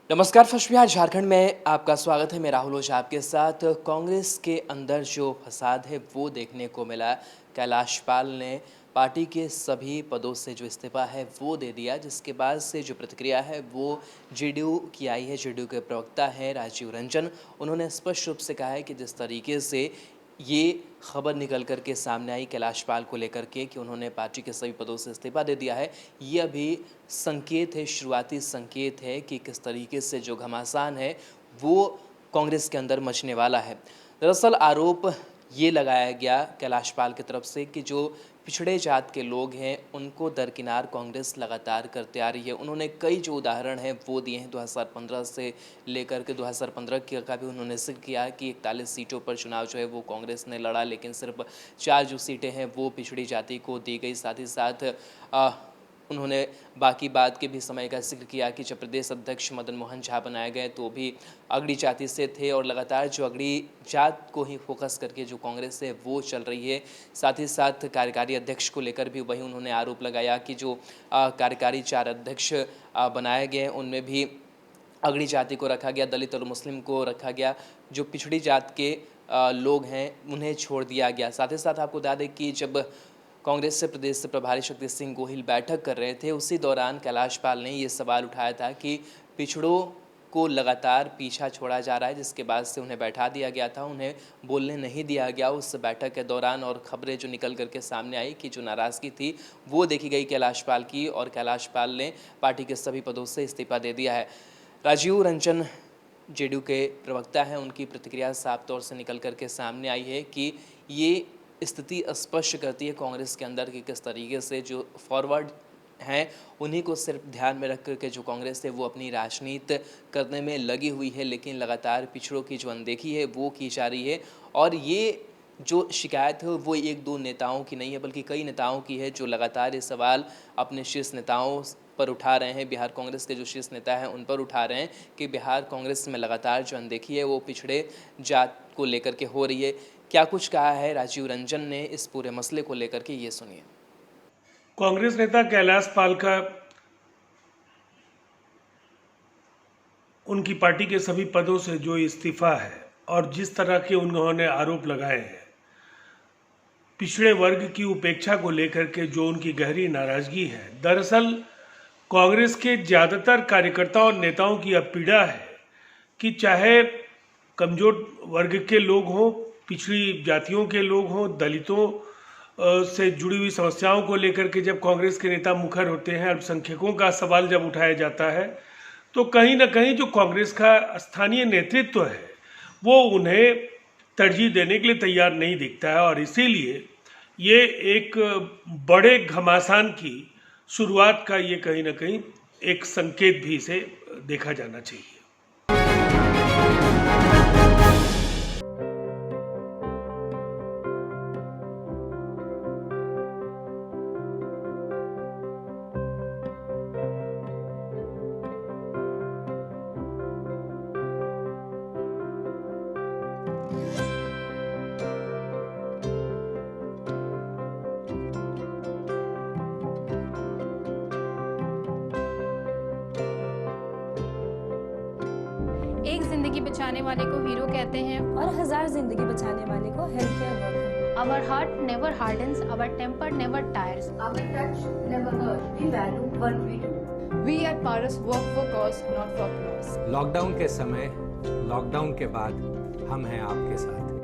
नमस्कार। फर्स्ट बिहार झारखंड में आपका स्वागत है। मैं राहुल ओझा आपके साथ। कांग्रेस के अंदर जो फसाद है वो देखने को मिला। कैलाश पाल ने पार्टी के सभी पदों से जो इस्तीफा है वो दे दिया, जिसके बाद से जो प्रतिक्रिया है वो जेडीयू की आई है। जेडीयू के प्रवक्ता हैं राजीव रंजन। उन्होंने स्पष्ट रूप से कहा है कि जिस तरीके से ये खबर निकल कर के सामने आई कैलाश पाल को लेकर के कि उन्होंने पार्टी के सभी पदों से इस्तीफा दे दिया है, ये अभी संकेत है, शुरुआती संकेत है कि किस तरीके से जो घमासान है वो कांग्रेस के अंदर मचने वाला है। दरअसल आरोप ये लगाया गया कैलाश पाल की तरफ से कि जो पिछड़े जात के लोग हैं उनको दरकिनार कांग्रेस लगातार करते आ रही है। उन्होंने कई जो उदाहरण हैं वो दिए हैं। 2015 से लेकर के 2015 का भी उन्होंने जिक्र किया कि 41 सीटों पर चुनाव जो है वो कांग्रेस ने लड़ा, लेकिन सिर्फ 4 जो सीटें हैं वो पिछड़ी जाति को दी गई। साथ ही साथ उन्होंने बाकी बात के भी समय का जिक्र किया कि जब प्रदेश अध्यक्ष मदन मोहन झा बनाए गए तो भी अगड़ी जाति से थे और लगातार जो अगड़ी जात को ही फोकस करके जो कांग्रेस है वो चल रही है। साथ ही साथ कार्यकारी अध्यक्ष को लेकर भी वही उन्होंने आरोप लगाया कि जो कार्यकारी 4 अध्यक्ष बनाए गए उनमें भी अगड़ी जाति को रखा गया, दलित और मुस्लिम को रखा गया, जो पिछड़ी जात के लोग हैं उन्हें छोड़ दिया गया। साथ ही साथ आपको बता दें कि जब कांग्रेस से प्रदेश प्रभारी शक्ति सिंह गोहिल बैठक कर रहे थे, उसी दौरान कैलाश पाल ने ये सवाल उठाया था कि पिछड़ों को लगातार पीछा छोड़ा जा रहा है, जिसके बाद से उन्हें बैठा दिया गया था, उन्हें बोलने नहीं दिया गया उस बैठक के दौरान। और खबरें जो निकल करके सामने आई कि जो नाराज़गी थी वो देखी गई कैलाश पाल की, और कैलाश पाल ने पार्टी के सभी पदों से इस्तीफा दे दिया है। राजीव रंजन जेडीयू के प्रवक्ता हैं, उनकी प्रतिक्रिया साफ तौर से निकल करके सामने आई है कि ये स्थिति स्पष्ट करती है कांग्रेस के अंदर कि किस तरीके से जो फॉरवर्ड हैं उन्हीं को सिर्फ ध्यान में रख करके जो कांग्रेस है वो अपनी राजनीति करने में लगी हुई है, लेकिन लगातार पिछड़ों की जो अनदेखी है वो की जा रही है। और ये जो शिकायत है वो 1-2 नेताओं की नहीं है बल्कि कई नेताओं की है, जो लगातार ये सवाल अपने शीर्ष नेताओं पर उठा रहे हैं। बिहार कांग्रेस के जो शीर्ष नेता हैं उन पर उठा रहे हैं कि बिहार कांग्रेस में लगातार जो अनदेखी है वो पिछड़े जात को लेकर के हो रही है। क्या कुछ कहा है राजीव रंजन ने इस पूरे मसले को लेकर के, ये सुनिए। कांग्रेस नेता कैलाश पाल का उनकी पार्टी के सभी पदों से जो इस्तीफा है और जिस तरह के उन्होंने आरोप लगाए हैं, पिछड़े वर्ग की उपेक्षा को लेकर के जो उनकी गहरी नाराजगी है, दरअसल कांग्रेस के ज़्यादातर कार्यकर्ताओं और नेताओं की अब पीड़ा है कि चाहे कमजोर वर्ग के लोग हों, पिछड़ी जातियों के लोग हों, दलितों से जुड़ी हुई समस्याओं को लेकर के जब कांग्रेस के नेता मुखर होते हैं, अल्पसंख्यकों का सवाल जब उठाया जाता है, तो कहीं ना कहीं जो कांग्रेस का स्थानीय नेतृत्व है वो उन्हें तरजीह देने के लिए तैयार नहीं दिखता है। और इसीलिए ये एक बड़े घमासान की शुरुआत का ये कहीं ना कहीं एक संकेत भी इसे देखा जाना चाहिए। एक जिंदगी बचाने वाले को हीरो कहते हैं और 1000 जिंदगी बचाने वाले को health care worker. Our heart never hardens, our temper never tires. Our touch never hurts. We value what we do. We at Paras work for cause, not for applause. Lockdown के समय, lockdown के बाद हम हैं आपके साथ।